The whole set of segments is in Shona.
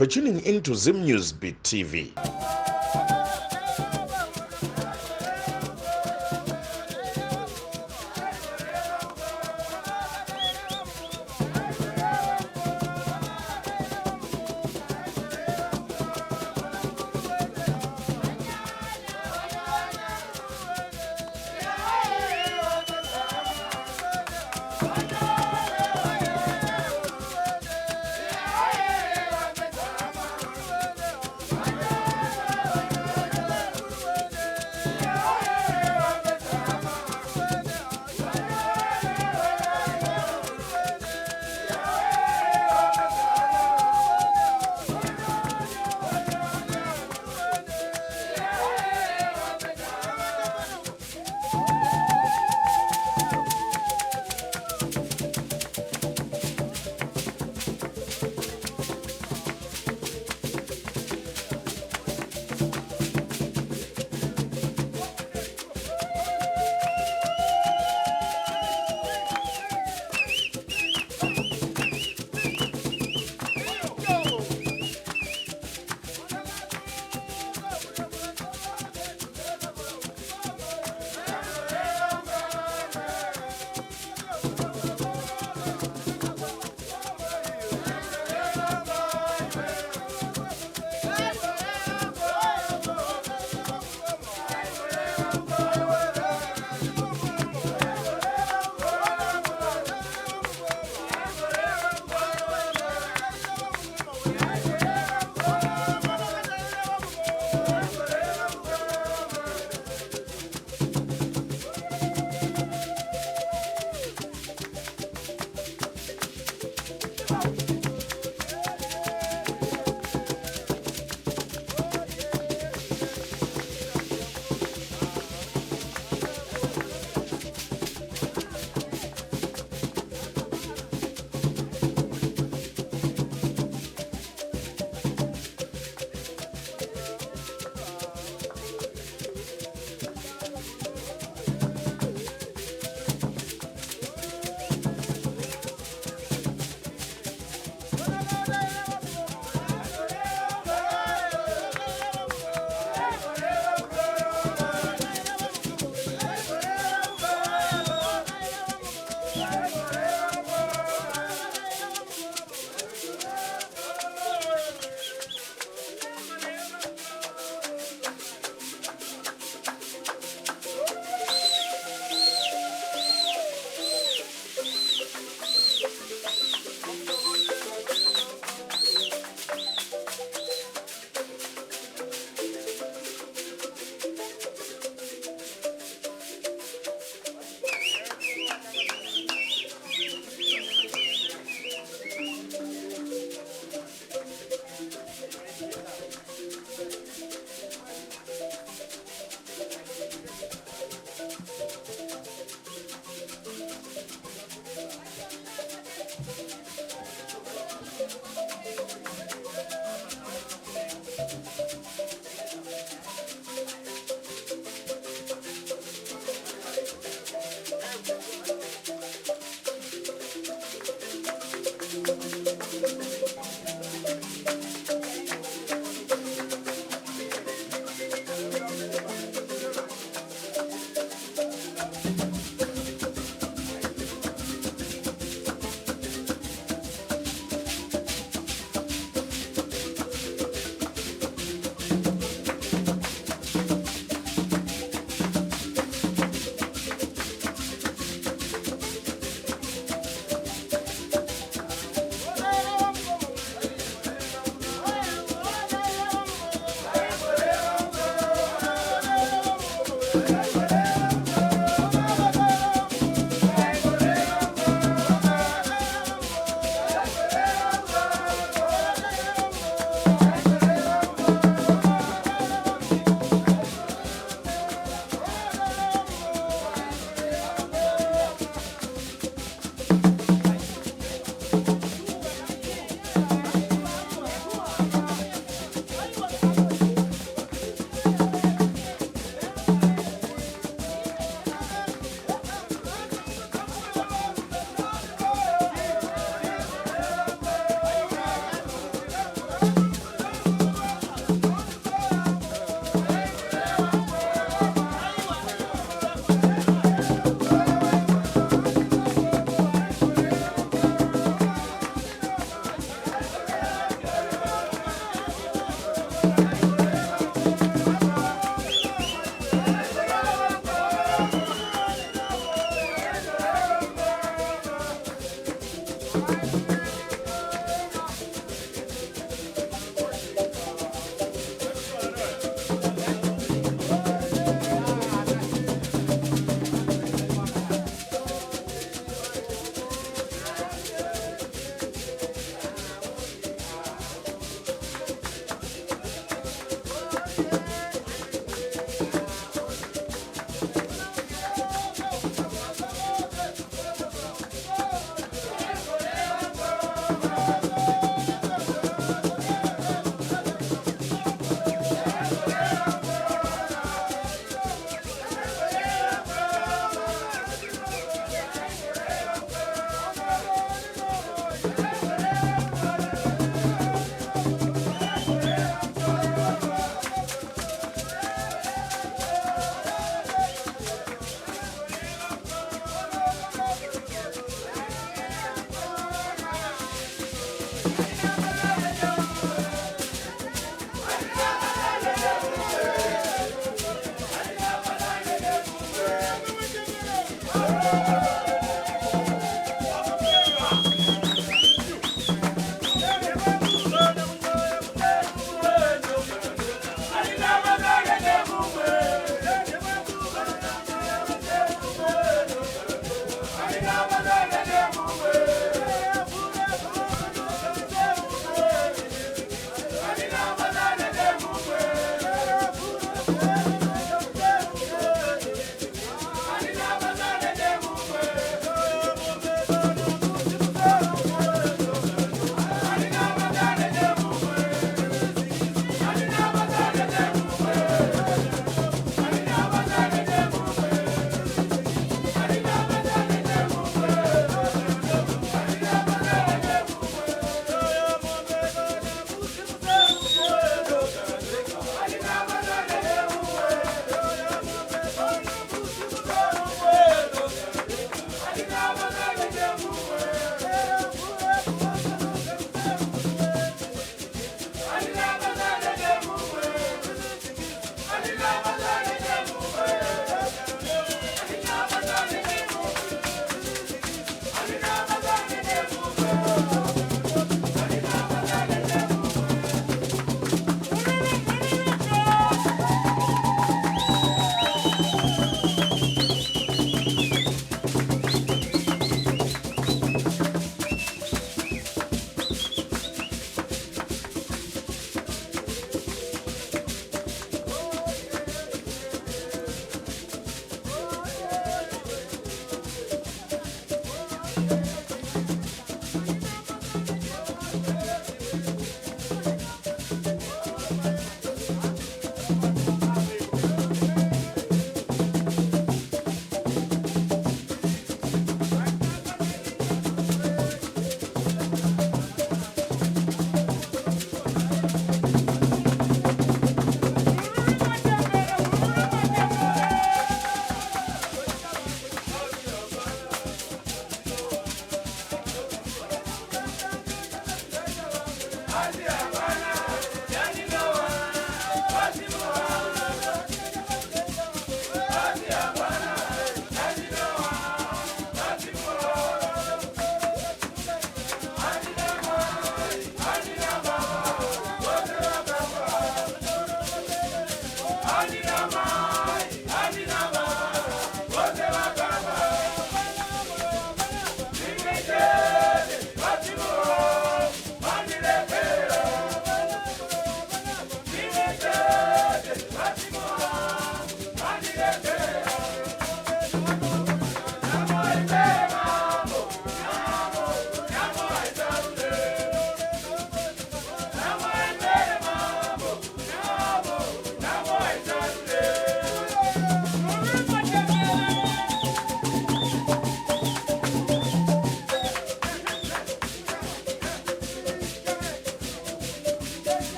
for tuning into Zim News Beat TV.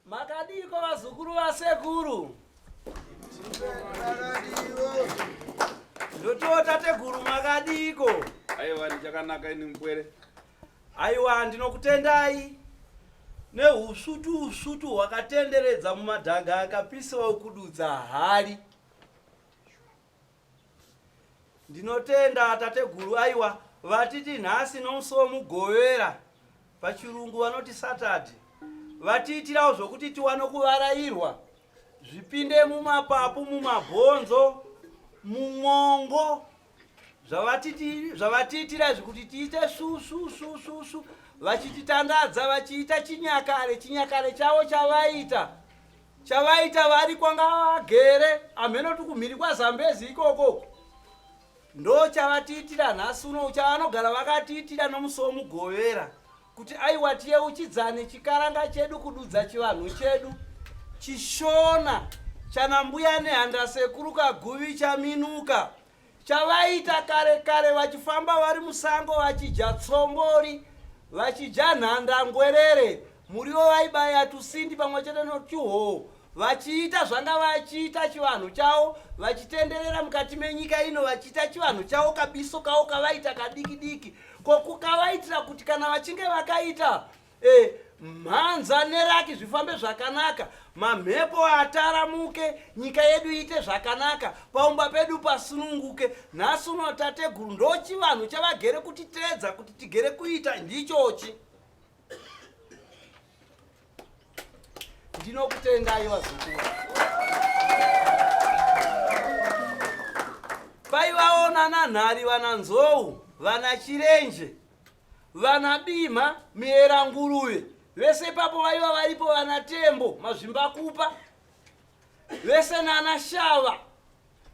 Makadiko vazukuru vasekuru. Ndoto tateguru makadiko. Aiwa ndichakanaka ini mpwere. Aiwa ndinokutendai. Neusutu wakatenderedza mumadhaga akapisawo kududza hari. Ndinotenda tateguru aiwa vatiti nhasi nomusuwo mugovera pachirungu vanoti Saturday. Vatiitirawo zvokuti tiwane kuvarairwa zvipinde mumapapu, mumabhonzo, mumwongo, zvavatiitira zvekuti tiite su vachititandadza vachiita chinyakare chavo chavaita vari kwanga vagere amhenoti kumhiri kwaZambezi ikoko. Ndo chavatiitira nhasi uno, chavanogara vakatiitira nomusuwo mugovera kuti aiwa tiyeuchidzane chikaranga chedu kududza chivanhu chedu chishona chana mbuya nehanda sekuru kaguvi chaminuka chavaita kare vachifamba vari musango vachidya tsombori vachidya nhandangwerere muriwo vaibaya tusindi pamwe chete notuhoo vachiita zvanga vachiita chivanhu chavo vachitenderera mukati menyika ino vachiita chivanhu chavo kabiso kavo kavaita kadiki kokukavaitira kuti kana vachinge vakaita mhanza neraki zvifambe zvakanaka, mamhepo ataramuke, nyika yedu iite zvakanaka, paumba pedu pasununguke. Nhasi uno tateguru ndo chivanhu chavagere kutiteedza kuti tigere kuita ndichochi. Ndinokutendai vazukuru. Paivaona nanhari vana nzou, vana chirenje, vana bima, miera nguruve, vese papo vaiva varipo vana tembo, mazvimbakupa, vese nana shava,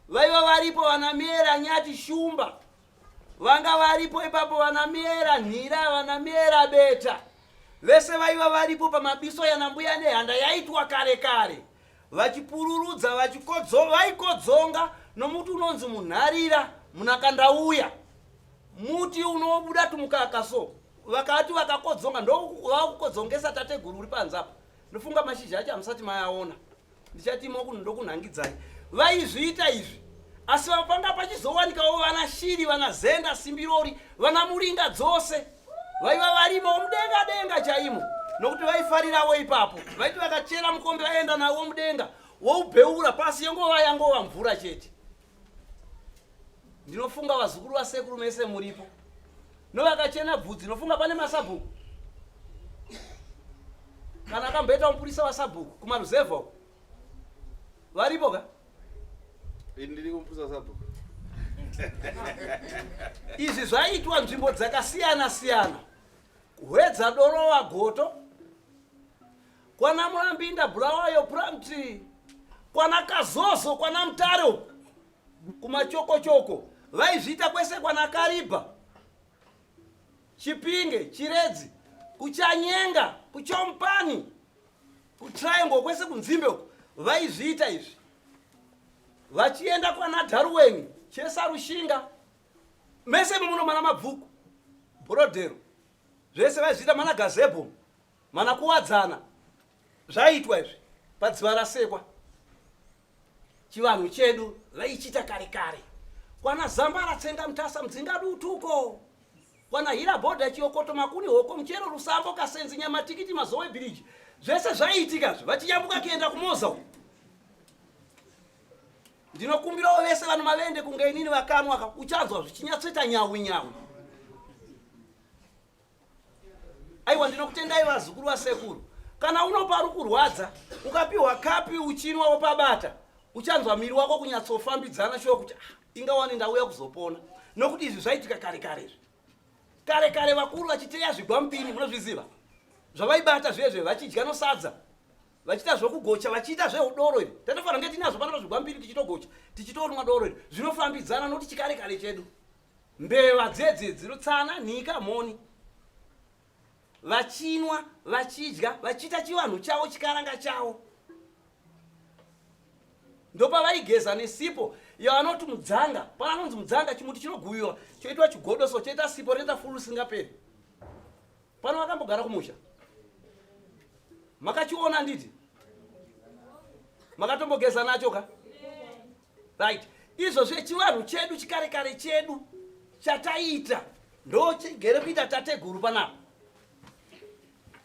vaiva varipo vana miera nyati shumba, vanga varipo ipapo vanamiera nhira vanamiera beta vese vaiva varipo pamabiso yanambuya nehanda yaitwa kare kare vachipururudza vaikodzonga nomuti unonzi munharira munakandauya muti unobuda tumukaka so vakati vakakodzonga ndovakukodzongesa tateguru uri panzapa ndofunga mashizha acho hamusati mayaona ndichati ndokunhangidzai vaizviita izvi asi panga pachizowanikawo vana shiri vana zenda simbirori vana muringa dzose vaiva varimo mudenga denga chaimo nokuti vaifarirawo ipapo vaiti vakachera mukombe vaenda nawo mudenga woubheura pasi yangova mvura chete. Ndinofunga vazukuru vasekuru mese muripo novakachena bvudzi nofunga pane masabhuku kana akamboita mupurisa wasabhuku kumaruzevha varipo ka ndiri kumupurisa sabhuku izvi zvaitwa nzvimbo dzakasiyana siyana kuhwedza dorowa goto kwana Mulambinda Bulawayo Pramtree kwana Kazozo kwana Mutaro kumachokochoko vaizviita kwese kwana Kariba Chipinge Chiredzi kuChanyenga kuChompani kuTriangle kwese kunzimbe vaizviita izvi vachienda kwana Dharuweni Chesa Rushinga mese muno mana mabvuku Brodero zvese vaizviita mana Gazebo mana kuwadzana zvaitwa izvi padziva rasekwa chivanhu chedu vaichita kare kare kwana Zambara Tsenga Mutasa Mdzinga Dutuko kwana Hira Boda Chiokoto Makuni Hoko Mchero Rusambo Kasenzi Nyamatikiti Mazowe Bridge zvese zvaiitika vachiyambuka kuenda kuMoza ndinokumbirawo vese vanhu mavende kunge inini vakanwa uchanzwa zvichinyatsota nyawu nyawu aiwa ndinokutendai vazukuru vasekuru kana unopa rukurwadza ukapiwa kapi uchinwa pabata uchanzwa miri wako kunyatsofambidzana sho kuti ingawani ndauya kuzopona nokuti izvi zvaitika kare kare kare kare vakuru vachiteya zvigwampini munozviziva zvavaibata zvezve vachidya nosadza vachita zvokugocha vachiita zveudoro iri tatofana nge tinazvo pana zvigwampini tichitogocha tichitorumwa doro iri zvinofambidzana nokuti chikare kare chedu mbeva dzedze dzirutsana nhika mhoni vachinwa vachidya vachiita chivanhu chavo chikaranga chavo ndopa vaigeza nesipo yavanoti mudzanga pana anonzi mudzanga chimuti chinoguyiwa choitwa chigodoso choita sipo rinoita fulu singaperi pano vakambogara kumusha makachiona nditi makatombogeza nacho ka right izvozve chivanhu chedu chikare kare chedu chataita ndo chigere kuita tateguru panapa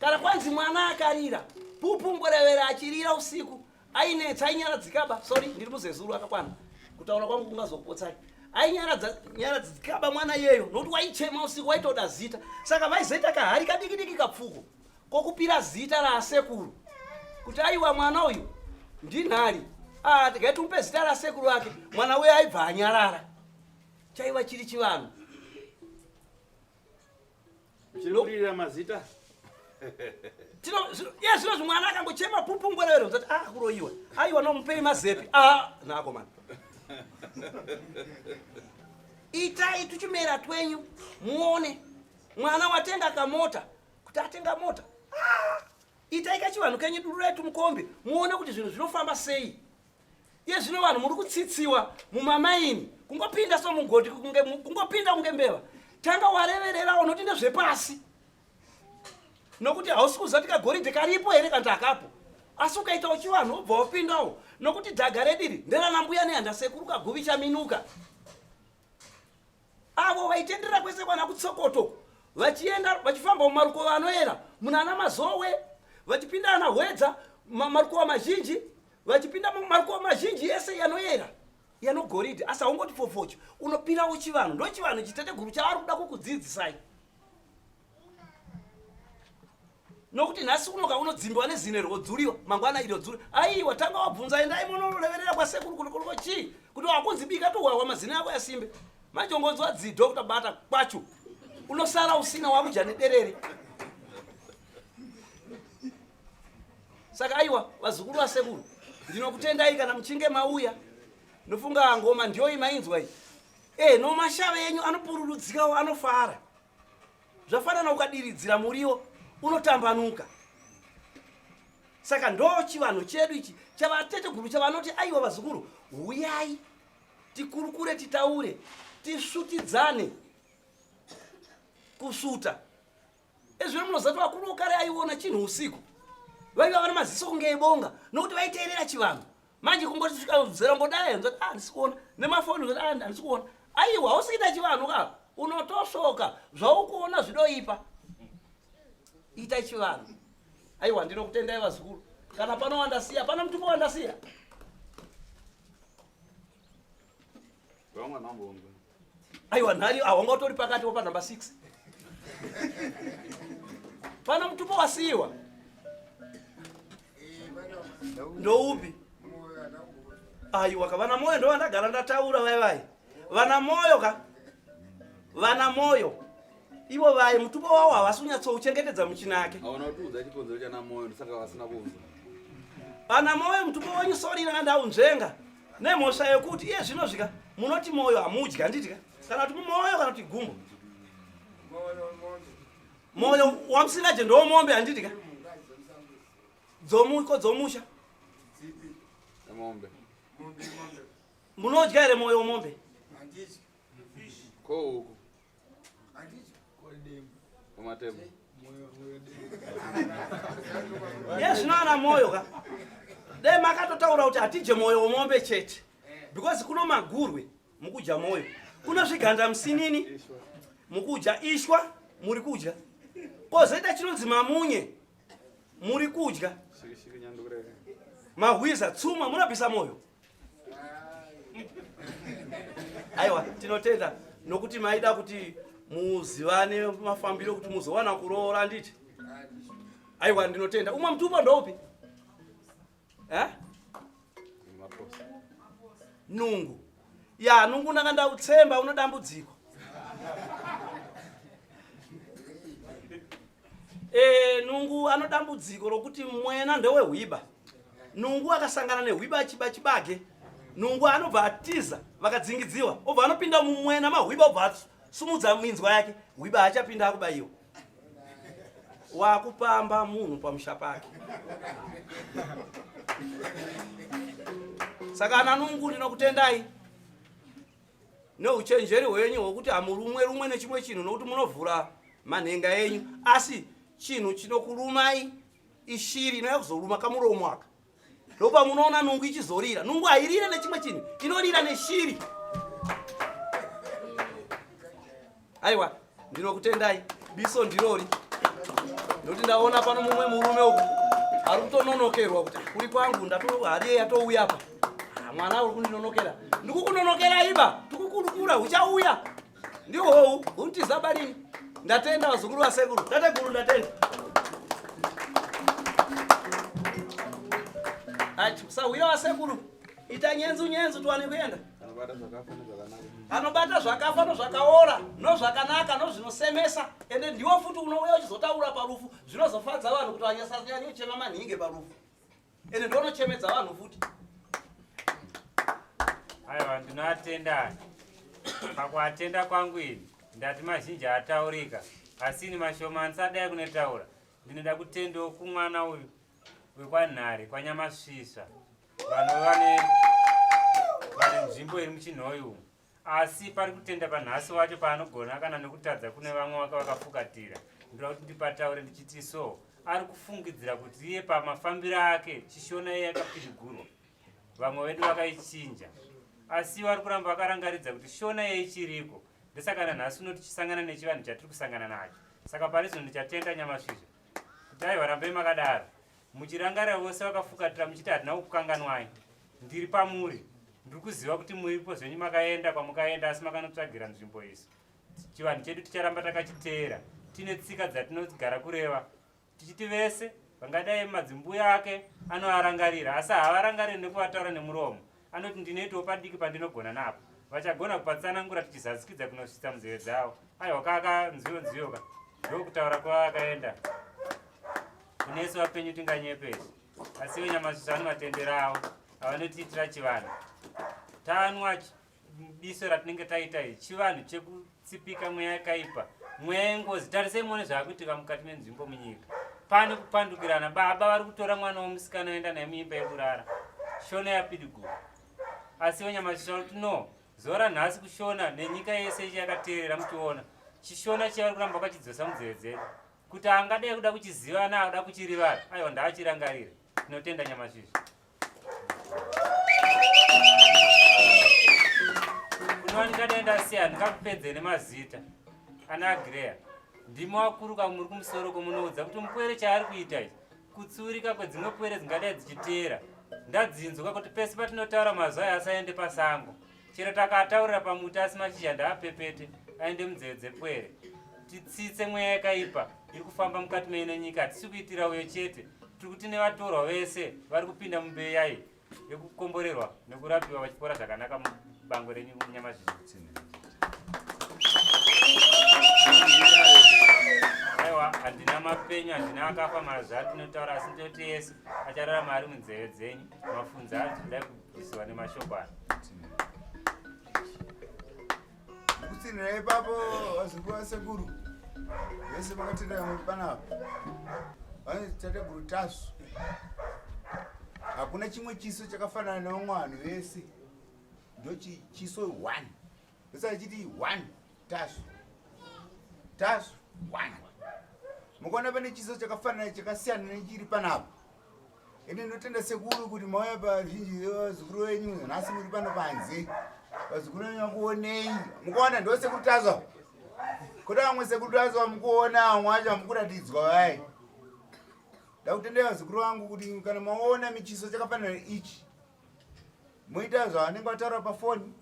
kana kwanzi mwana akarira Mukomborerwe achirira usiku ainetsa ainyara dzikaba sorry ndiri muzezuru akakwana kutaura kwangu kungazokupotsai ainyara dzikaba mwana yeyo nokuti waichema usiku waitoda zita saka vaizoita kahari kadiki kapfuko kokupira zita rasekuru kuti aiwa mwana uyu ndinhari tikaitumpe zita rasekuru ake mwana uyu aibva anyarara chaiva chiri chivanhu chinokurira mazita zvino zvimwana akangochema Mukomborerwe zati kuroiwa aiwa nomupei mazepi nako mani itai tuchimera twenyu muone mwana watenga kamota kuti atenga mota itai kachivanhu kenyu dururai mukombe muone kuti zvinhu zvinofamba sei iye zvino vanhu muri kutsitsiwa mumamaini kungopinda somugoti kungopinda kunge mbeva tanga warevererawo noti ndezvepasi nokuti hausi kuziva kuti kagoridhe karipo here kana takapo asi ukaitawo chivanhu wobva wapindawo nokuti dhaga rediri nderanambuya nehanda sekuru kaguvi chaminuka avo vaitenderera kwese kwana kutsokoto vachienda vachifamba mumarukova anoera munana Mazowe vachipinda ana Hwedza marukova mazhinji vachipinda marukova mazhinji ese yanoera yanogoridhe asi haungoti fofocho unopirawo chivanhu ndo chivanhu chitateguru chavari kuda kukudzidzisai nokuti nhasi unoka unodzimbiwa nezine rodzuriwa mangwana irodzuriwa aiwa tanga wabvunza endai munoreverera kwasekuru kuliko chii kuti wakunzi bika tohwawa mazina yako yasimbe majongonzwa dzidho kutabata kwacho unosara usina wakudya nederere saka aiwa vazukuru vasekuru ndinokutendai kana muchinge mauya nofunga ngoma ndiyo imainzwa iyi no mashava enyu anopururudzikawo anofara. Zvafanana ukadiridzira muriwo unotambanuka. Saka ndo chivanhu chedu ichi chavateteguru chavanoti aiwa vazukuru, huyai tikurukure titaure tisvutidzane kusuta. Ezvino munozati vakuru kare aiona chinhu usiku vaiva vana maziso kunge eibonga nokuti vaiteerera chivanhu. Manje kungoti svika zera ngodai nzoti handisi kuona nemafoni nzoti handisi kuona. Aiwa usikuita chivanhu ka unotoshoka zvaukuona zvidoipa. Ita chivanhu. Aiwa ndinokutendai vazukuru. Kana pano wandasiya pana mutupo wandasiya. Vamwe nambombe. Aiwa nhari awanga utori pakati pa number 6. Pana mutupo wasiwa. Ndoupi? Aiwa kavana moyo ndo vandagara ndataura vai. Vana moyo ka? Vana moyo. Ivo vai mutupo wavo havasunyatso uchengetedza muchinake. Aona kuti udza chikonzero chana moyo saka vasina kuuza. Vana moyo mutupo wenyu sorira ndaunzvenga. Nemhosva yekuti iye zvinosvika munoti moyo hamudya nditika. Kana kuti moyo kana kuti gumbo. Moyo wamusingaje ndo mombe handitika. Dzomusha. Mombe. Munodya ere moyo mombe? Ko. Tomatemo. Yes, nana moyo ka. De makatotaura kuti atije moyo mombe chete. Because kuno magurwe mukudya moyo. Kuno zviganda musinini. Mukudya ishwa muri kudya. Kozoita chinonzi mamunye muri kudya. Mahwiza tsuma munabvisa moyo. Aiwa tinotenda nokuti maida kuti muzivane mafambiro kuti muzowana kuroora nditi. Aiwa ndinotenda. Umwe mutupo ndopi? Nungu. Ya nungu nakanda utsemba unodambudziko. Nungu anodambudziko rokuti mwena ndewe hwiba. Nungu akasangana nehwiba chibage. Nungu anobva atiza vakadzingidziwa. Obva anopinda mumwena mahwiba obva sumudza minzwa yake. Hwiba achapinda akubayiwa. Wakupamba munhu pamusha pake. Saka ana nungu ndinokutendai. Neuchenjeri hwenyu hwokuti hamurumwe nechimwe chinhu nokuti munovhura manhenga enyu. Asi chinhu chinokurumai ishiri inoya kuzoruma kamuromo aka. Ndopa munoona nungu ichizorira. Nungu hairire nechimwe chinhu, inorira neshiri. Aiwa, ndinokutendai. BISO ndirori. Ndokuti ndaona pano mumwe murume uku ari kutononokerwa kuti kuri kwangu hari yatouya apa. Mwana uri kundinonokera. Ndikukunonokera iba, tikukurukura uchauya. Ndiho untiza barini. Ndatenda vazukuru vasekuru. Tateguru ndatenda. Sawira vasekuru. Ita nyenzu tuwane kuenda. Anobata zvakafa nozvakaora, nozvakanaka nozvinosemesa. Ende ndiwo futi unouya uchizotaura parufu. Zvinozofadza vanhu kuti vanyasanyanya uchema manhinge parufu. Ende ndonochemedza vanhu futi. Aiwa ndinotenda. Pakuatenda kwangu ini ndati mazhinji ataurika. Asi ni mashoma ansadai kunetaura. Ndinoda kutendawo kumwana uyu wekwanhare kwanyamasvisa. Vanhu vane nzvimbo iri muchinhoyu. Asi pari kutenda panhasi wacho paanogona kana nekutadza kune vamwe vakafukatira. Ndoda kuti ndipataure ndichiti so. Ari kufungidzira kuti iye pamafambiro ake chishona iye yakapirigurwa. Vamwe vedu vakaichinja. Asi vari kuramba vakarangaridza kuti shona iye ichiriko. Ndesaka nanhasi uno tichisangana nechivanhu chatiri kusangana nacho. Saka parizvo ndichatenda nyamasvizha. Kuti aiwa rambai makadaro. Muchirangarira vose vakafukatira muchiti hatina kukanganwai. Ndiri pamuri. Ndiri kuziva kuti muripo zvenyu makaenda kwamukaenda asi makanotsvagira nzvimbo izi. Chivanhu chedu ticharamba takachiteera. Tine tsika dzatinogara kureva. Tichiti vese vangadai madzimbuya ake anoarangarira asi havarangariri nekuvataura nemuromo. Anoti ndinoitawo padiki pandinogona napo. Vachagona kupatsanangura tichizasikidza kunosvitsa munzeve dzavo. Aiwa kaka nziyo ka. Ndokutaura kwavakaenda. Kunesu vapenyu tinganyepesi. Asi venyamazvisa anovatenderawo. Avanotiitira chivanhu. Tanwa biso ratinenge taita chivanhu chekutsipika mweya yakaipa, mweya yengozi. Tarisei muone zvaakuitika mukati menzvimbo munyika. Pane kupandukirana, baba vari kutora mwana womusikana oenda naye muimba yekurara, shona yapidiguru. Asi nyamashi kuti no, zora nhasi kushona nenyika yese ichakateerera muchiona chishona chavari kuramba vakachidzosa munzeve dzedu, kuti angadai kuda kuchiziva naakuda kuchirivara, aiwa ndaachirangarire. Tinotenda nyamashi izvi. Kunowanika denda siya ndingakupedze nemazita ana Agreya. Ndimo wakuruka muri kumusoro komunoudza kuti mupwere chaari kuita ichi, kutsurika kwedzimwe pwere dzingadai dzichiteera. Ndadzinzuka kuti pese patinotaura mazuva aya asaende pasango. Chero takataurira pamuti asi mashizha ndaapepete aende munzeve dzepwere. Titsitse mweya yakaipa iri kufamba mukati meino nyika. Hatisi kuitira uyo chete, tiri kuti nevatorwa vese vari kupinda mubeya iyi yekukomborerwa nekurapiwa vachipora zvakanaka mubango renyu munyamashi. Aiwa, handina mapenyu, handina akafa mazuva atinotaura, asi ndoti yese achararama ari munzeve dzenyu. Mafunzo acho kudai kubvisiwa nemashoko ano. Kutsinira ipapo wazukuru wasekuru vese vakatendera muri panapa. Vanoti tasekuru Tasvu. Hakuna chimwe chiso chakafanana neumwanhu vese. Ndo chiso 1. Vese chiti 1 Tasvu. Tasvu 1. Mukaona pane chiso chakafanana chakasiyana nechiri panapa. Ine ndinotenda sekuru kuti mauya pazhinji vazukuru venyu nhasi muri pano panze. Vazukuru venyu vakuonei. Mukaona ndo Sekuru Tasvu. Kuti vamwe Sekuru Tasvu mukuona vamwe vacho hamukuratidzwa vai. Ndakutendera vazukuru vangu kuti kana maona michiso chakafanana ichi, muita zvavanenge vataura pafoni,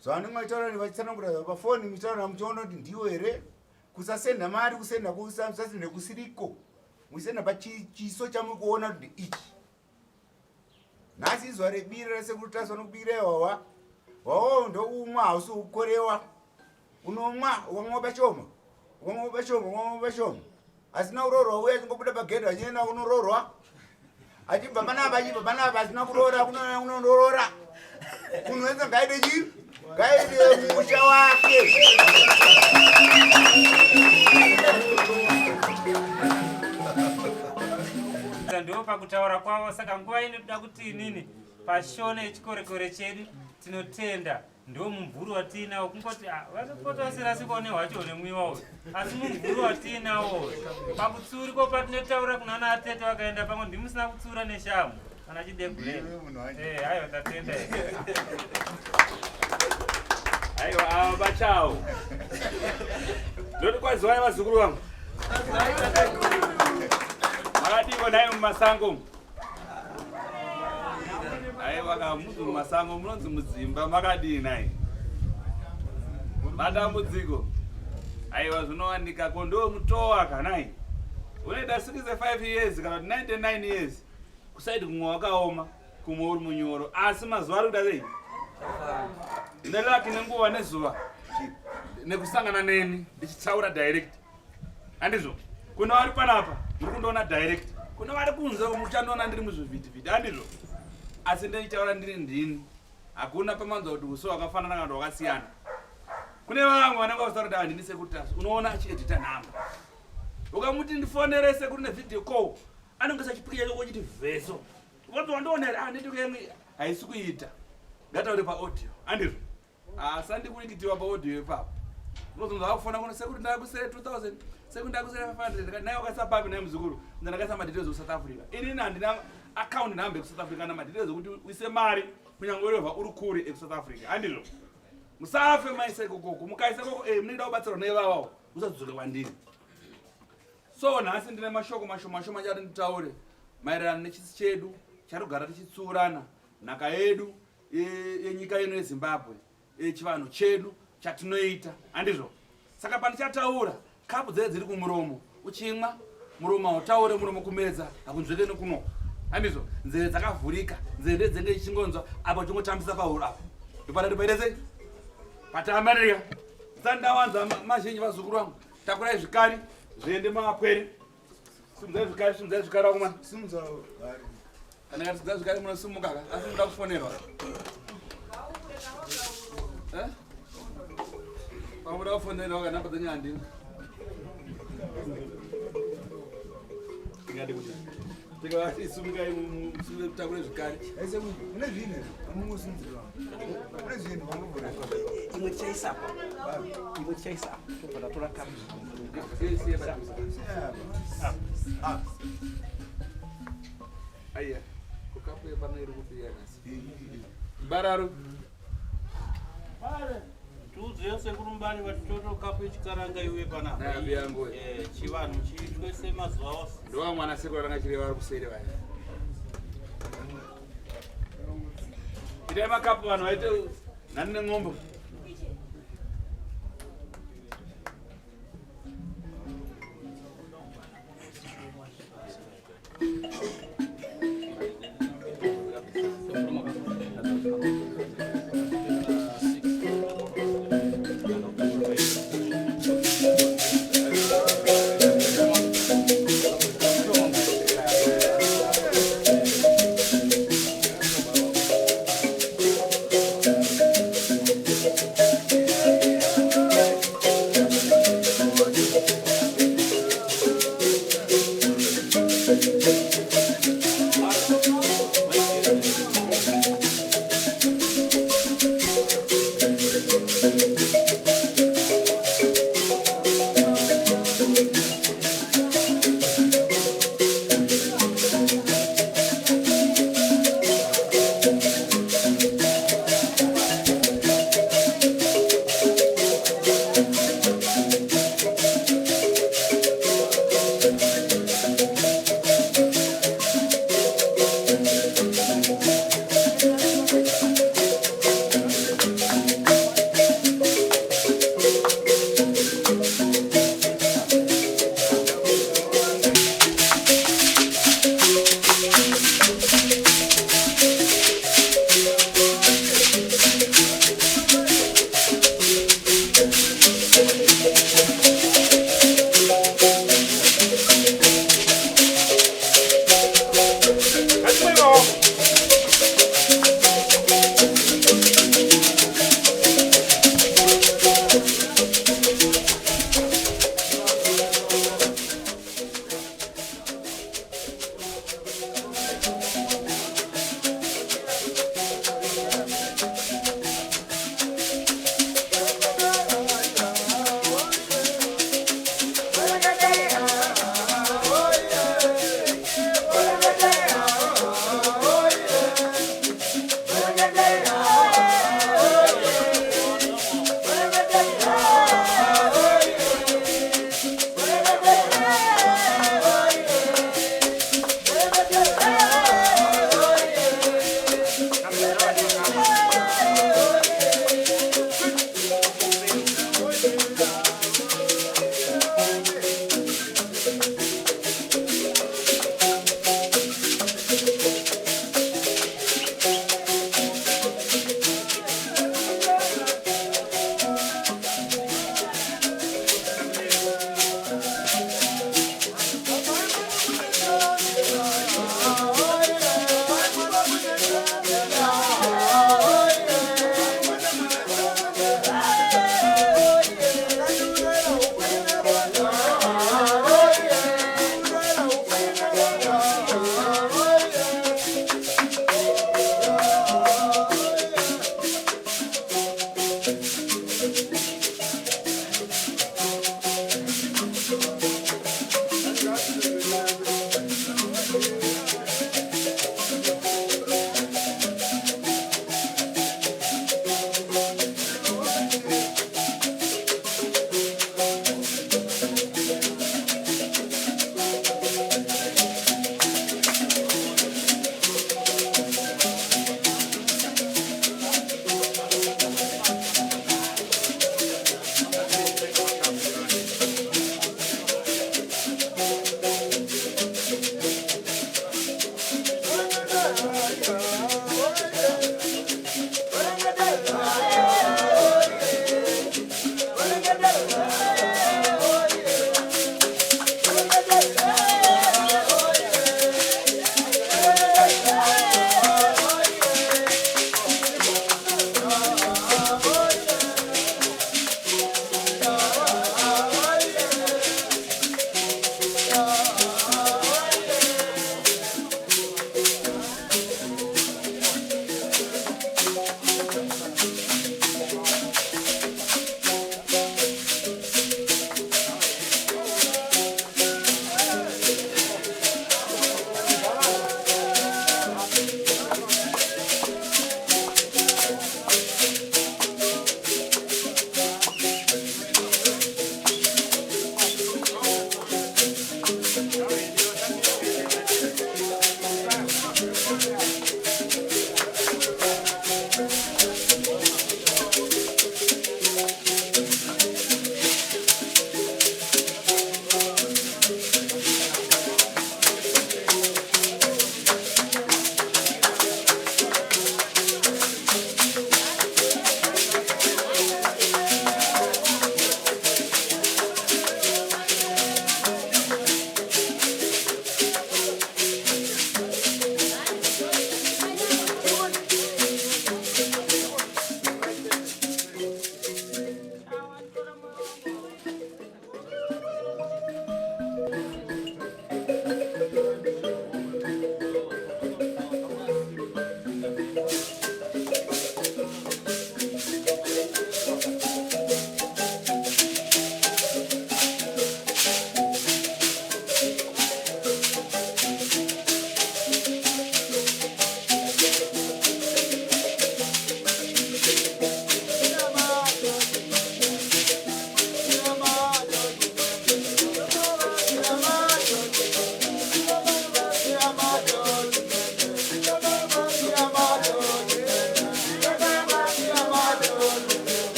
zvavanenge vataura vachitsanangura pafoni, muchitaura muchiona kuti ndiwo here. Kusasenda mari, kusenda kusasenda kusiriko, musenda pachiso chamukuona kuti ichi. Nhasi izuva rebira raSekuru Tasvu vanokubira iwawa. Wawo ndoumwa hausi kukorewa. Unomwa ukamwa pashoma, ukamwa pashoma, ukamwa pashoma. Asina urorwa uye achingobuda pagedhi achienda kunororwa. Achibva panapa asina kurora kunorora. Munhu wese ngaide chii? Ngaide musha wake. Ndo pakutaura kwavo, saka nguva inoda kuti inini pashone yechikorekore chedu tinotenda. Ndo mumvuri watinawo kungoti vakapota vasirasikawo nehwacho nemwiwa uyu, asi mumvuri watinawo pakutsuriko patinotaura kunana atete vakaenda pamwe ndimusina kutsura neshamu kana chidegure. Aiwa ndatenda. Aiwa ava vachawo. Ndoti kwaziwai vazukuru vangu. Makadiko naye mumasango. Aiwa kamuzi mumasango munonzi mudzimba makadii naye. Matambudziko. Aiwa zvinowanika kondo mutowa kanai. Unoita 65 years kana 99 years. Kusaidi kumwe wakaoma, kumwe uri munyoro. Asi mazuva ari kuda sei? Nelaki nenguva nezuva. Nekusangana neni ndichitaura direct. Handizvo? Kuna vari panapa ndiri kundoona direct. Kuna vari kunze muchandoona ndiri muzvivhiti-vhiti. Handizvo? Asi ndichitaura ndiri ndini. Hakuna pamanzwa kuti uso wakafanana kana wakasiyana. Kune vamwe vanenge vasitaura kuti handini Sekuru Tasvu. Unoona achiedita nhamba. Ukamuti ndifonere Sekuru nevidhiyo call, anenge sachipikicha choko chiti vheso. Ukati wandoonera nditokemwe haisi kuita. Ngataure paaudio. Handizvo? Sandikuringitiwa paaudio ipapo. Unozonzwa vakufona kuna Sekuru ndakusere 2000, Sekuru ndakusere 500, naye wakasapapi naye muzukuru. Ndandakaisa madetails ku South Africa. Inini handina account number ku South Africa na madetails kuti uise mari kunyangoreva uri kure ku South Africa. Handizvo? Musafe maise kokoko, mukaise koko munoda kubatsirwa nevavawo, usadzoke kwandiri. So nhasi ndine mashoko mashoma chati nditaure maererano nechisi chedu charikugara tichitsuurana, nhaka yedu yenyika ino yeZimbabwe, chivanhu chedu chatinoita. Handizvo? Saka pandichataura kapu dzedu dziri kumuromo, uchimwa muromo hautaure, muromo kumedza hakunzweke nekuno. Handizvo? Nzeve dzakavhurika, nzeve dzenge ichingonzwa apa chingotambisa pahuro apo. Ndopatati paitese patamarika. Sandawanza mazhinji vazukuru vangu. Takurai zvikari zviende mapwere. Simudzai zvikari wakumana. Simudzai. Kana ngati simudzai zvikari munosimuka, asi munoda kufonerwa. Pamuda kufonera wakanamba dzanyandini. Ngadi kuti. Tikawati sumuka musule kutakure zvikari. Ese une zvine amungosinzirwa. Une zvine vangobvura. Imwe chaisapa. Imwe chaisapa. Tobva tora kapu. Aya. Kukapu yebana iri kupiya nasi. Bararu. Pare. Tuziye sekurumbani vachitoto kapu ichikaranga iwe panapa. Na biyangu. Chivanhu chiitwe semazuva ose. Ndo mwana sekuru ranga chireva ari kuseri vaya. Ide makapu vanhu vaite nani neng'ombe.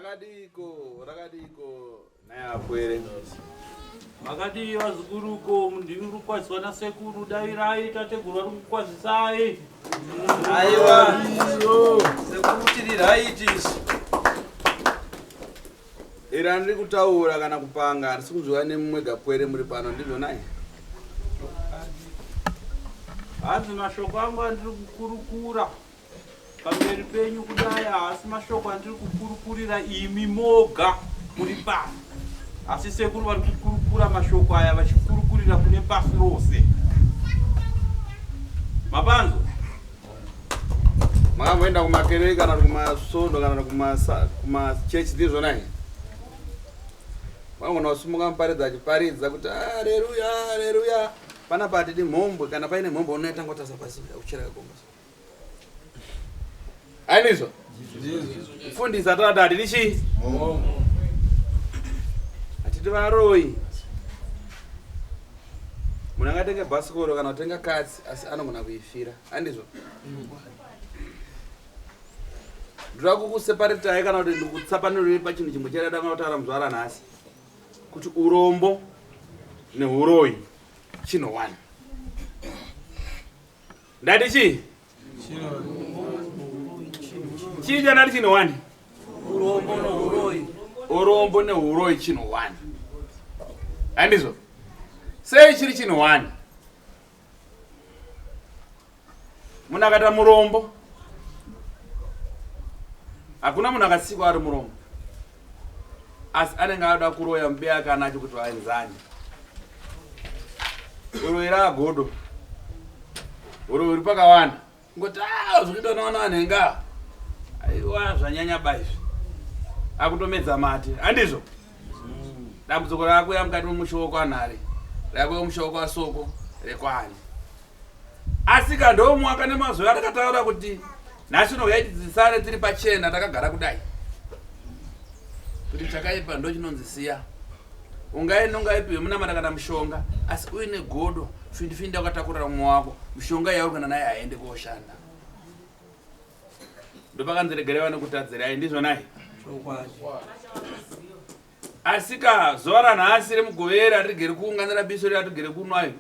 rakadiko naye apwere Makadi vaziguruko ndiri kukwaziswa nasekuru dairai tateguru vari kukwazisai. Aiwa sekuru tiri right isu. Ira ndiri kutaura kana kupanga handisi kuzviwa nemumwe gapwere muri pano ndizvo naye. Hanzi mashoko angu andiri kukurukura pamberi penyu kudai, asi mashoko andiri kukurukurira imi moga muri pano. Asi sekuru vari kukurukura mashoko aya vachikurukurira kune pasi rose. Mapanzo Makamboenda kumakereke kana kumasondo kana kumachechi ndizvo naye. Wangona usimuka muparidza achiparidza kuti haleluya haleluya. Panapa hatidi mhombwe, kana paine mhombwe unoita ngotasa pasi uchera gomba. Ainizo? Fundisa tata hatidi chi? Hatidi varoi. Munhu angatenge bhasikoro kana kutenga katsi asi anogona kuifira. Andizvo? Ndira kukuseparetai kana kuti ndikutsapanurire pachinhu chimwe chaida kutaura muzvara nhasi. Kuti urombo neuroi chino one. Ndati chi? Chii chanati chino one? Urombo neuroi. Urombo neuroi chino one. Handizvo? Sei chiri chino one? Munhu akata murombo, hakuna munhu akasikwa ari murombo. Asi anenge ada kuroya mubeya kana acho kuti vaenzane. Uroi raagodo. Uroi uri pakawanda. Ngoti zvinoita naona nhenga. Aiwa zvanyanya baizvi. Akutomedza mate. Handizvo? Dambudziko rako mukati memushoko wanhare. Rako mushoko wasoko rekwani. Asi kandomu akane mazuva akataura kuti nhasi Huyai tidzisare tiri pachena takagara kudai. Kuti chakaipa ndo chinonzisiya. Ungaenda ungaipiwe munamata kana mushonga asi uine godo findifinda ukatakurira mumwe wako mushonga yauri naye aende koshanda. Ndo pakanziregerewa nekutadzira ai ndizvo naye. Asika zuva ranhasi remugovera rigere kuunganira BISO ratigere kunwayo.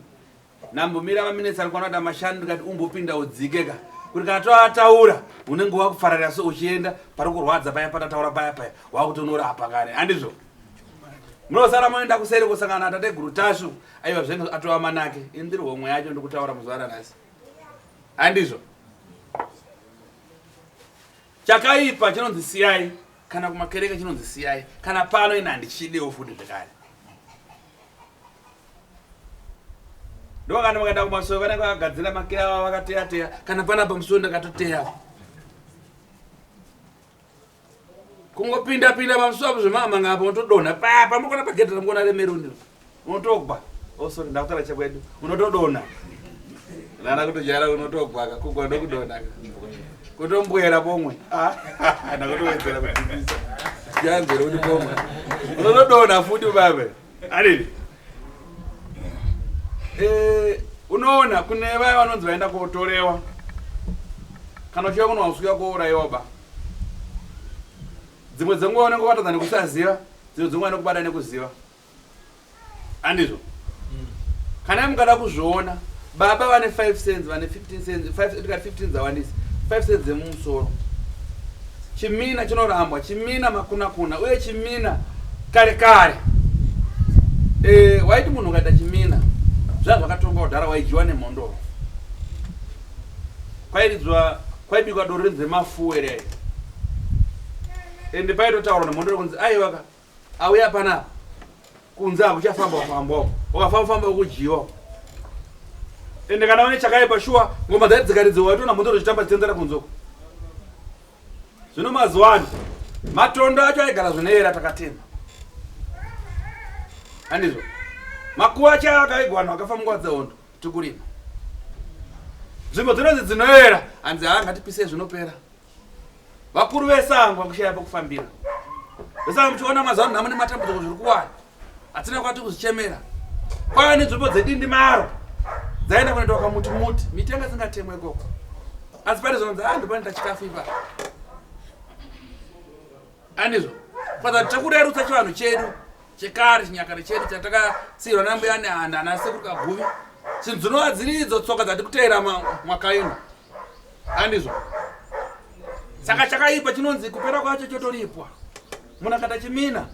Nambomira maminitsi ari kuona kuti amashanu ndikati umbopinda udzikeka. Kuti kana toataura unenge wakufarira so uchienda pari kurwadza paya patataura paya wakutonorapa kare. Handizvo? Munosara moenda kuseri kusangana tateguru Tasvu aiwa zvengu atova manake. Indiri homwe yacho ndikutaura muzuva ranhasi. Handizvo? Chakaipa chinonzisiyai kana kumakereke chinonzisiyai kana pano ina handichidewo futi zvekare. Ndo kana mukaenda kumasoro vanenge vakagadzira makira avo vakateya kana panapa musuwo ndakatoteya. Kungopinda pamusuwo apo zvemama ngapo unotodonha papa mukona pagedhi ramukona remeruni unotogwa. Oh sorry ndakutaura chekwedu unotodonha. Nana kutojara unotogwa kugwa ndokudonha. Kutombwera pomwe. Ndakutowedzera kudzidzisa. Yanzero kuti pomwe. Unotodonha futi babe. Adini? Unoona kune vaya vanonzi vaenda kotorewa. Kana uchiva kuno usvika kouraiwa ba. Dzimwe dzenguva unenge watadza nekusaziva, dzimwe dzenguva nekubada nekuziva. Handizvo? Kana mukada kuzviona, baba vane 5 cents, vane 15 cents, 15 dzawandisa, 5 cents dzemumusoro. Chimina chinorambwa, chimina makuna uye chimina kare. Waiti munhu ukaita chimina, zvakatonga kudhara waijiwa nemhondoro. Kwaibikwa doro renzemafuere. Ende paitotaura nemhondoro kunzi aiwa auya panapa. Kunzi akuchafamba wakafamba ukujiwa. Ende kana une chakaipa shuwa ngoma dzaiti dzikaridziwa waitona mhondoro chitamba chitenzera kunzoko. Zvino mazuva ano matondo acho aigara zvinoera takatema. Handizvo? Makuva acho akaigwana wakafa munguva dzehondo tikurima. Nzvimbo dzinonzi dzinoera hanzi ngatipise zvinopera. Vakuru vesango vakushaya pekufambira. Vesango muchiona mazuva ano namune matambudziko zviri kuwanda. Hatina kwati kuzichemera. Kwava nenzvimbo dzedindi maro dzaenda kunoitwa kamuti miti yanga isingatemwe ikoko. Asi pane zvinonzi ndopanoita chikafu ipapo. Handizvo? kwazati takurerutsa chivanhu chedu chekare chinyakare chedu chatakasiyirwa nambuya nehanda nasekuru Kaguvi. Chinhu dzinova dziridzo tsoka dzati kuteera mwaka ino handizvo. Saka chakaipa chinonzi kupera kwacho chotoripwa. Munhu akata chimina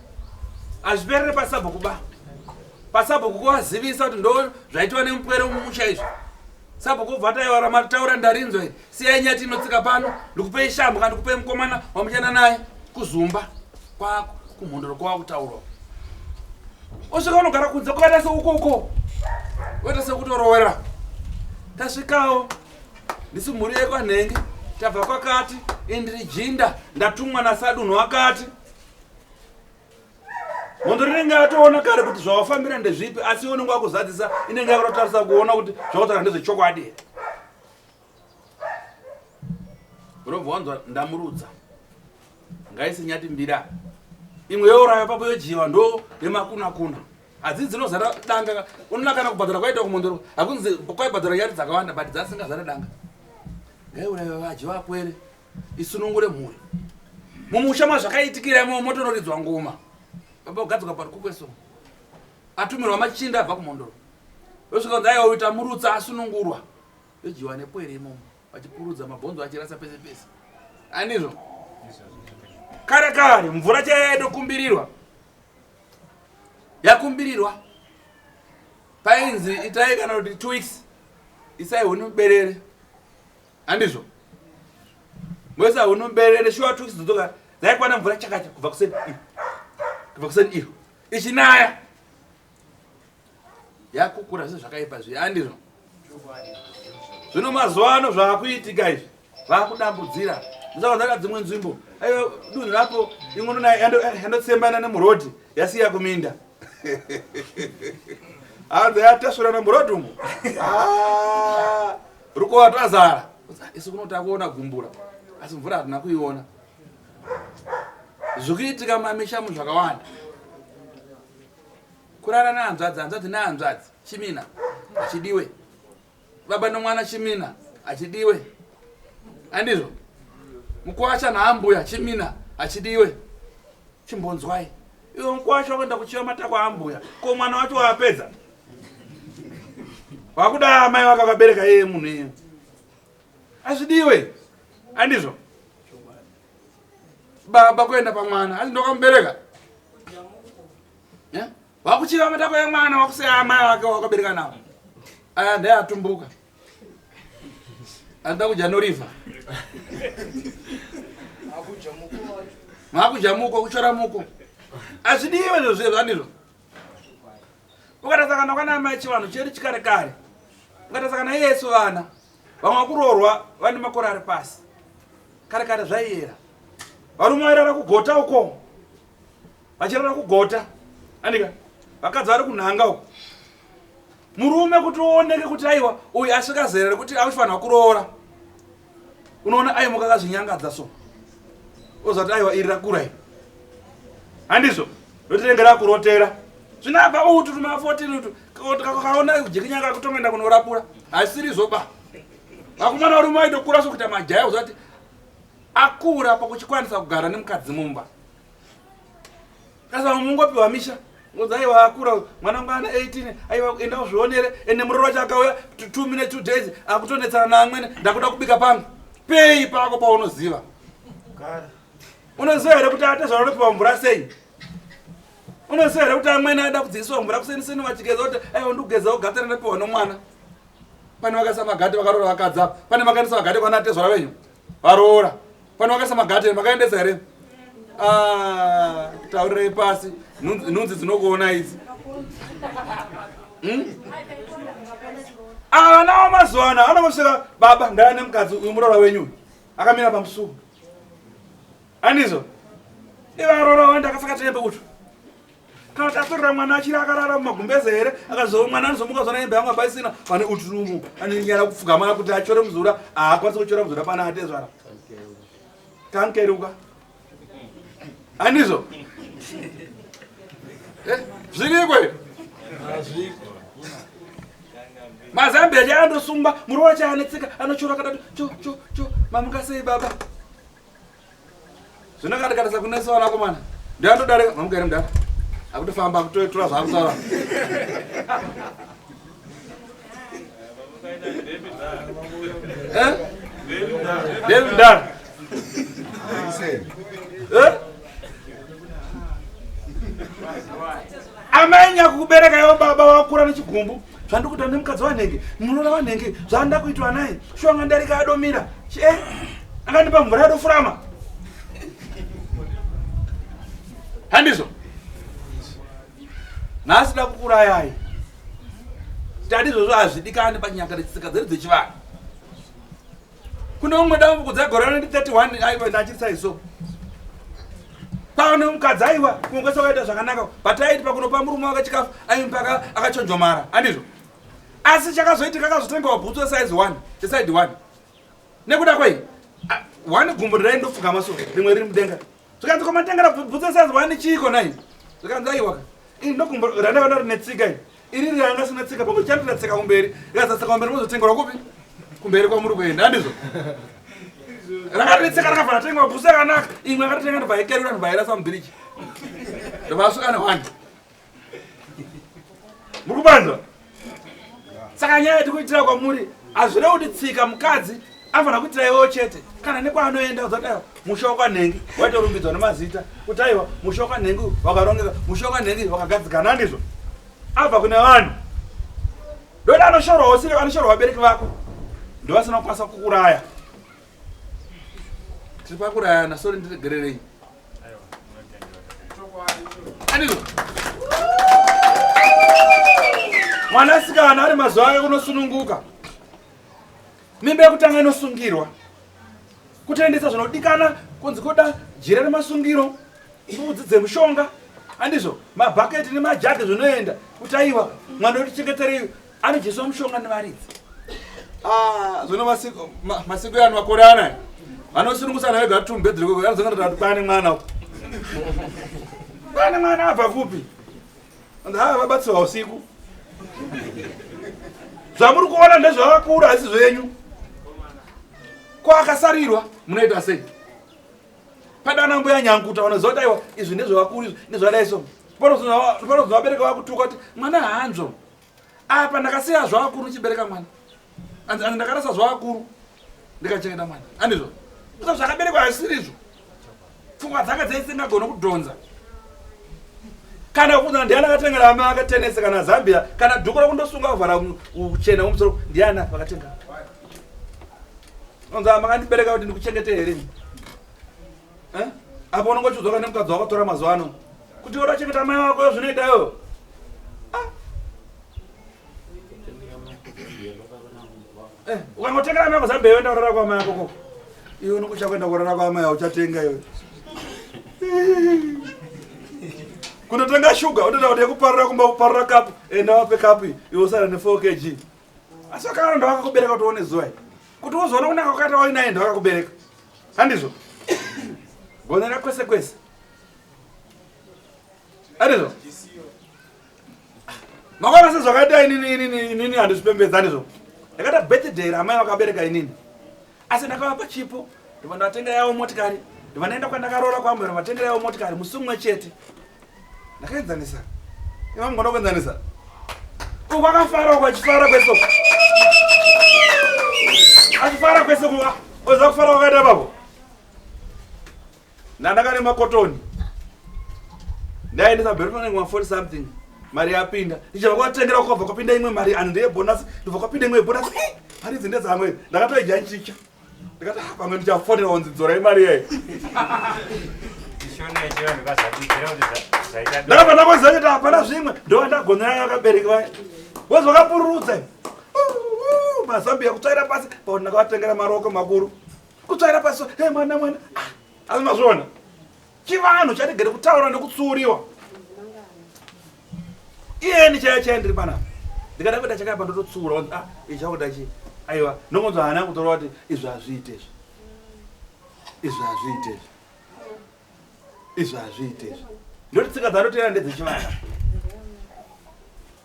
hazviperere pasabhuku ba. Pasabhuku kuvazivisa kuti ndo zvaitwa nemupwere mumusha izvi. Sabhuku ubva taiwara mataura ndarinzwa iri. Siyai nyati inotsika pano ndikupei shambo kana ndikupei mukomana wamuchana naye kuzumba kwako kumhondoro kwakutaurwa. Usvika unogara kunze kwakaita seukoko. Wete sekutorowera. Tasvikawo ndisi mhuri yekwanhenge tabva kwakati indiri jinda ndatumwa nasadunhu wakati. Mhondoro inenge yatoona kare kuti zvawafambira ndezvipi asi iwe unenge wakuzadzisa inenge yakutotarisa kuona kuti zvakutaura ndezvechokwadi. Unobva wanzwa ndamurudza ngaisi nyati mbira imwe youraya papo yojiwa ndo yemakuna-kuna. Adzidzi dzinozara danga unoona kana kubhadhara kwaita kumondoro hakunzi kwaibhadhara nyati dzakawanda but dzasingazara danga. Ngaiurayiwa vaji vapwere isunungure mhuri. Mumusha mazvakaitikira imo motonoridzwa ngoma. Baba ugadzwa parikukweso. Atumirwa machinda abva kumondoro. Yosvika kunzi aiwa uita murutsa asunungurwa. Yojiwa nepwere imomo vachipurudza mabhonzo achirasa pese pese. Handizvo? Kare kare mvura chaido kumbirirwa. Yakumbirirwa. Painzi itai kana kuti 2 weeks. Isai huni muberere. Handizvo? Mwesa huni muberere shuwa 2 weeks dzoka. Dzaikwana mvura chakacha kubva kuseni. Kubva kuseni iyo. Ichinaya. Yakukura zvese zvakaipa zviya. Handizvo? Zvino mazuva ano zvakuitika izvi. Vakudambudzira. Ndisaka dzimwe nzvimbo. Aiwa dunhu rapo imwe ndona yandotsembana nemurodhi yasiya kuminda. Anza yatasura nemurodhi umo. Ruko twazara. Isu kunota kuona gumbura. Asi mvura hatina kuiona. Zvokuitika mamisha munhu zvakawanda. Kurara nehanzvadzi nehanzvadzi chimina achidiwe. Baba nomwana chimina achidiwe. Handizvo? Mukwasha naambuya chimina achidiwe. Chimbonzwai. Iwe mukwasha wakuenda kuchiva matako aambuya. Ko mwana wacho wapedza. Wakuda amai wakakabereka yeye munhu iye. Azvidiwe. Handizvo? Baba kuenda pamwana asi ndokamubereka. Wakuchiva matako emwana wakuseya amai wake wakabereka nawo. Aya ndayatumbuka. Anda kujanoriva. Makujamuko kuchora muko. Azvidiwe zvozvo handizvo. Ukatasakana kana amai chivanhu chedu chikare kare. Ukatasakana Yesu vana. Vamwe kurorwa vane makore ari pasi. Kare kare zvaiyera. Varume vairara kugota uko. Vachirara kugota. Andika. Vakadzi vari kunhanga uko. Murume kuti uoneke kuti aiwa uyu asvika zera rekuti anofanira kuroora. Unoona aimuka akazvinyangadza so. Ozati aiwa iri rakura iri. Handizvo? Ndotinenge rakurotera. Zvinabva utu tuma 14 utu. Kaona kujikinyanga kutongoenda kunorapura. Asiri zoba. Vakomana varume vaitokura sokuita majaya uzati akura pakuchikwanisa kugara nemukadzi mumba. Kasa mungopiwa misha. Ngozaiwa akura mwana ana 18 aiwa enda kuzvionere ene muroro wacho akauya 2 minutes 2 days akutonetsana naamwene ndakuda kubika pano. Pei pako paunoziva. Unoziva here kuti atezva unopiwa mvura sei? Unoziva here kuti amwene ada kudzidziswa mvura kuseni vachigeza kuti aiwa ndikugeza ugatana ndapiwa nomwana. Pane vakasa magate vakarora vakadza. Pane makaendesa magate kwana atezva venyu. Varoora. Pane vakasa magate makaendesa here? Taurei pasi. Nunzi dzinokuona idzi. Ana wamazuva anosvika baba ndaya nemukadzi uyu murora wenyu akamira pamusuku. Handizvo? Ivarora wenda akapfeka tembe utu. Kana tatorera mwana achiri akarara mumagumbeze here akazova mwana anozomuka zona hembe yangu abaisina pane uturumu anonyara kupfugama kuti achore muzura haakwanisi kuchora muzura pana atezvara. Kankeruka. Handizvo? Zviriko here? Mazambia chaandosungwa murova chaanetseka anochora kadati cho mamuka sei baba. Zvinokatakatisa kunesa vanakomana. Ndiandodare mamugere mudara. Akutofamba kutotora zvakusara. David Dar. Amenya kubereka yo baba wakura nechigumbu. Zvandikuita nemukadzi wanenge. Munoona wanenge zvanda kuitwa naye. Shonga ndarika adomira. Angandipa mvura yadofurama. Handizo. Nasi da kukurayai. Tadizo zvazvidikane panyanga netsika dzedu dzechivanhu. Kune umwe dambu kudzagorana ndi 31 aiwa ndachisa iso. Paone mukadzi aiwa kungesa kaita zvakanaka. Pataiti pakunopa murume wakachikafu aimpaka akachonjomara. Handizo. Asi chakazoitika akazotenga bhutsu size 1, size 1. Nekuda kwai 1 gumbo raindofuka maso rimwe riri mudenga. Zvikanzi komatengera bhutsu size 1 chiko nai. Zvikanzi aiwa. Ino gumbo randa netsika iyi. Iri ranga sina tsika pamwe chandira tsika kumberi. Ikazasaka kumberi muzotengera kupi? Kumberi kwa muri kuenda. Handizo. Rakatitsika rakafana tenga bhutsu yakanaka. Imwe akatenga ndibhaikeri ura ndibhaira sambridge. Ndibasuka na 1. Mukubanza. Saka nyaya tikuitira kwamuri azvire kuti tsika mukadzi afana kuitira iwo chete kana nekwaanoenda uzadaiwa mushoka nhengi waitorumbidzwa nemazita kuti aiwa mushoka nhengi wakarongeka mushoka nhengi wakagadzikana. Ndizvo abva kune vanhu ndoti anoshorwawo sire anoshorwa vabereki vako ndovasina kukwanisa kukuraya. Tiri pakurayana sori ndiregererei. Andizvo mwanasikana ari mazuva ake kunosununguka. Mimba yekutanga inosungirwa. Kutoendesa zvinodikana kunzi koda jira remasungiro, mbudzi dzemushonga. Handizvo mabhaketi nemajagi zvinoenda kuti aiwa mwana utichengeterei anojeswa mushonga nevaridzi. Zvino masiku yanu makore anaya vanosunungusana vega tumbedzereko vanozongana kuti pane mwana. Pane mwana abva kupi? Vabatsirwa usiku. Zvamuri kuona ndezvavakuru asi zvenyu. Kwakasarirwa munoita sei? Padana mbuya nyanguta vanozoti aiwa izvi ndezvavakuru izvi ndezvadaiso. Pano vabereka vakutuka kuti mwana haanzvo. Apa ndakasiya zvavakuru ndichibereka mwana. Anzi ndakarasa zvavakuru ndikachengeta mwana. Handizvo? Zvakaberekwa asirizvo. Pfungwa dzake dzisingagona kudhonza. Kana kunza ndiana akatengera ama akatenesa kana Zambia kana dhuku rakundosunga kuvhara uchena umusoro ndiana vakatenga. Onza makandibereka kuti ndikuchengete here. Apo unongochudzwa kana mukadzi wakatora mazuva ano. Kuti urachengeta mai wako zvinoita yo. Ukangotengera mai kuZambia yoenda kurara kwa mai yako koko. Iwe unokucha kuenda kurara kwa mai uchatenga yo. Kunotenga shuga unoda kuti kuparira kumba kuparira kapu enda wape kapu iwe usara ne 4 kg. Asi kana ndo wakakubereka kuti uone zuwa. Kuti uzoona kunaka kwakaita wainaenda wakakubereka. Handizvo? Gonera kwese kwese. Handizvo? Makwana sezvakaita inini handizvipembedza handizvo. Ndakata birthday ramai vakabereka inini. Asi ndakavapa chipo ndipo ndatenga yawo motikari. Ndipo ndaenda kwandakaroora kwamwe ndatenga yawo motikari musumwe chete. Ndakaenzanisa. Iva mungona kuenzanisa. Wakafara ukachifara kwese. Achifara kwese kuwa. Oza kufara wakaita babo. Ndandakane makotoni. Ndaendesa berufane ngwa 40 something. Mari yapinda. Ndichava kwatengera kwabva kwapinda imwe mari and ndiye bonus. Ndibva kwapinda imwe bonus. Mari dzinde dzamwe. Ndakatoija nchicha. Ndikati pamwe ndichafonera onzidzora imari yayi. Shona ichira ndikazabikira kuti zvaita. Ndakabva kuti hapana zvimwe ndo ndagonera yakabereka. Wezvakapururudza. Mazambia kutsvaira pasi pakuti ndakavatengera maroko makuru. Kutsvaira pasi, hey mwana. Asi mazviona. Chivanhu chatigere kutaura nekutsuriwa. Iyeni chaya ndiri panapa. Ndikada kuita chakaipa ndototsura kuti ichi chakuda chi. Aiwa, nongonzwa hana kutora kuti izvi hazviite izvi. Izvi hazviite izvi. Izvi hazviite izvi. Ndoti tsika dzanotera ndedzechivanhu.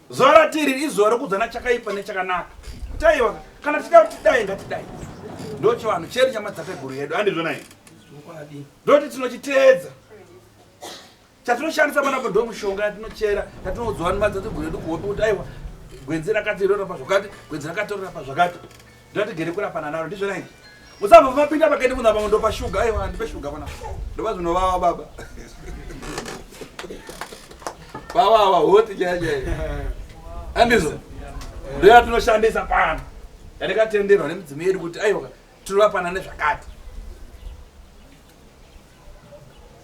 Zuva ratiri izuva rokudzana chakaipa nechakanaka. Kuti aiwa, kana tikati dai ngatidai. Ndo chivanhu chedu chamadzitateguru yedu, handizvo nai. Ndoti tinochiteedza. chatinoshandisa mana ndo mushonga yatinochera yatinodzwa nemadzadzi gwedu kuhope kuti aiwa gwenzi rakati rorapa zvakati gwenzi rakati rorapa zvakati ndotigere kurapana naro ndizvo nai musabva mapinda pakaende kunza pamwe ndopa shuga aiwa ndipe shuga pana ndopa zvinovava baba vavava hoti chaichai andizvo ndo yatinoshandisa pano yatikatenderwa nemudzimi yedu kuti aiwa tinorapana nezvakati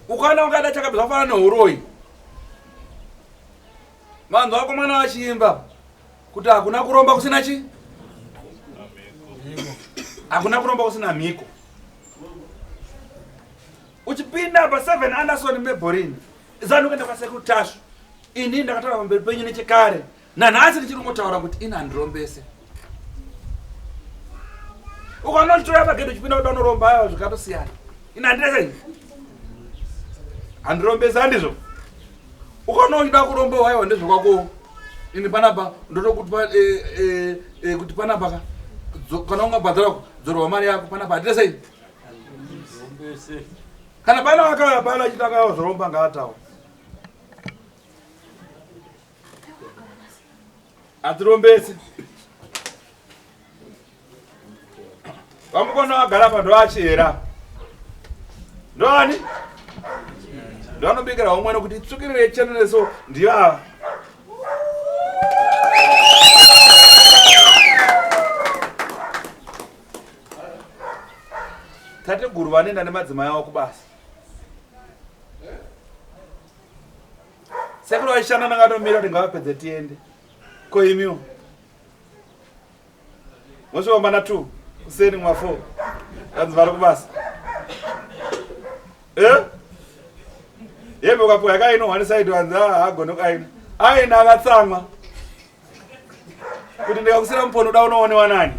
ukaona ungada chakabva kufanana neuroi manzo wako mwana wachiimba kuti hakuna kuromba kusina chi hakuna kuromba kusina mhiko uchipinda pa7 Anderson meborini zanu kuenda paSekuru Tasvu ini ndakataura pamberi penyu nechekare nanhasi ndichirongotaura kuti ina ndirombese ukaona uchitoya pagedhi uchipinda kuti vanoromba aya zvikatosiyana ina ndese handirombese handizvo ukaona uchida kuromba waiwa ndezvokwako ini panapa ndotokuti kuti panapa kana ungabhadhara dzorwa mari yako panapa handidesei kana pana wakauya pano achitaka zoromba ngaatawo hatirombese vamukona vagara pa ndo achera ndoani ndoanobikira umwe nokuti tsukirire chenereso ndiyo ava tateguru vanoenda nemadzimai avo kubasa sekuru vachishanda nangatomira kuti ngavapedze tiende koimiwo mosvika mana 2 kuseni mwa 4 anzi vari kubasa yembe ukapuwa yakaino one side wanzi hagonokaina aina akatsamwa kuti ndikakusira mupono uda unoonewa nani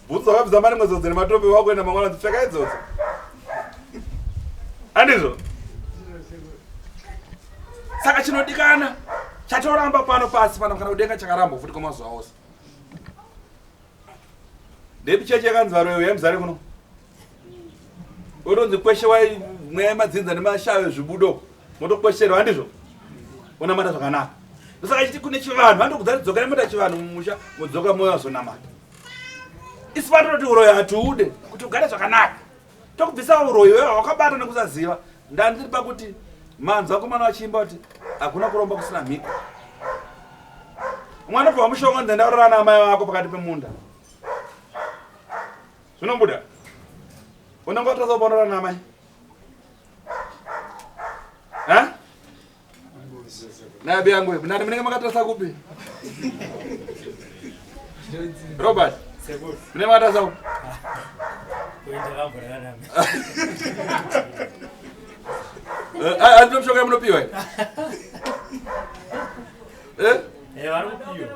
bhutsu wakabvisa mari mwezodzi nematope wakuenda mangwana dzipfeka idzodzo handizvo saka chinodikana chatoramba pano pasi pano kana kudenga chakaramba futi kwamazuva ose ndepichechi yakanzi varoyo yamuzare kuno otonzi kweshe wai mweya madzinza nemashayo zvibudo motokwesherwa handizvo onamata zvakanaka ndosaka chiti kune chivanhu vandokudzaridzokera mota chivanhu mumusha mudzoka moyo wazonamata isi patoroti uroyo hatiude kuti ugare zvakanaka tokubvisa uroyo wewa wakabata nekusaziva ndandiri pakuti manzi wakomana wachiimba kuti hakuna kuromba kusina mhiko mwana bva mushonga nzendaurora naamai vako pakati pemunda zvinombuda unenge watazopanorora naamai nabi yangu nani munenge makatarisa kupi Robert munenge makatarisa kupi handino mushonga yamunopiwa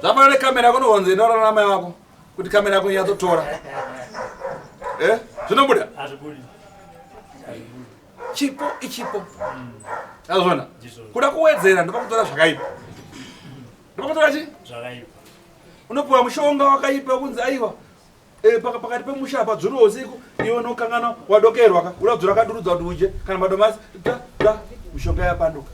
zvafana nekamera yako nohonze ndaura namai vako kuti kamera yako yazotora zvinobuda chipo ichipo azvona kuda kuwedzera ndopakutora zvakaipa ndopakutora chi unopiwa mushonga wakaipa kunzi aiwa pakati pemusha apa dzuro usiku iwe nokangana wadokerwa uda dzura kadurudza kuti uje kana madomasi da mushonga yapanduka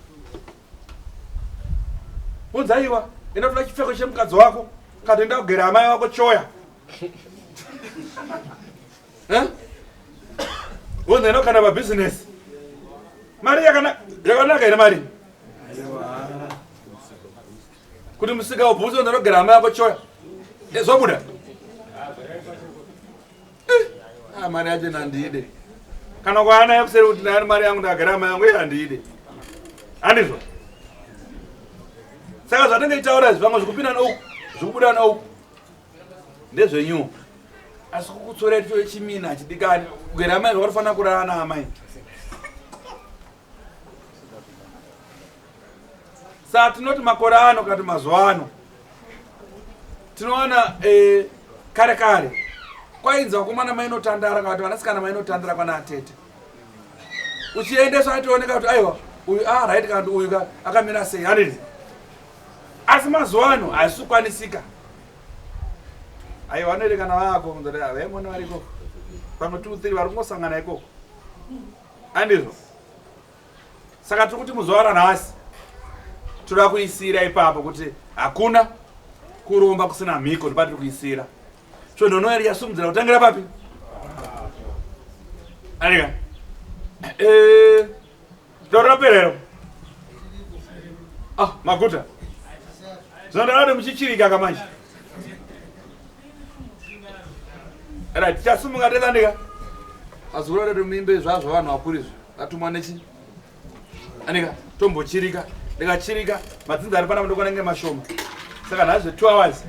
unzi aiwa enda toda chipfeko chemukadzi wako katoenda kugera amai wako choya unzi enda kana pabhizinesi mari yakanaka ine mari kuti musika ubvunzi unzi ndinogera amai wako choya zvobuda mari yacho nandide kana kwaana yakuseri kuti nani mari yangu ndagara amai yangu handide handizvo saka zvatinge itaura izvi vamwe zvikupinda nouku zvikubuda nouku ndezvenyuwo asi kukutsora tio chimini hachidikani kugera amai zvakatofanira kurara naamai saka tinoti makore ano kati mazuva ano tinoona kare kare kwainzi vakomana mainotandara kana kuti vanasikana mainotandara kwana atete uchiendeswa ationeka kuti aiwa uyu right kana kuti uyu akamira sei handiti asi mazuva ano haisukwanisika aiwa vanoerekana vako vemona vari ikoko pamwe 2 3 vari kungosangana ikoko Andizvo. Saka tiri kuti muzuva ranhasi toda kuisira ipapo kuti hakuna kuromba kusina mhiko ndopatiri kuisira. So nhono yari yasumudzira kutangira papi? Andika. Ndoroperero. Maguta. Zvandavade muchichirika kamanje. Era tichasumuka tesa ndika. Azura kuti mimbe zvazvo vanhu vakurizvo. Atumwa nechi. Andika tombochirika. Ndikachirika madzinza ari pana mudoko nenge mashoma. Saka nazve 2 hours.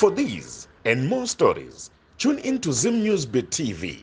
For these and more stories, tune in to Zim News Bit TV.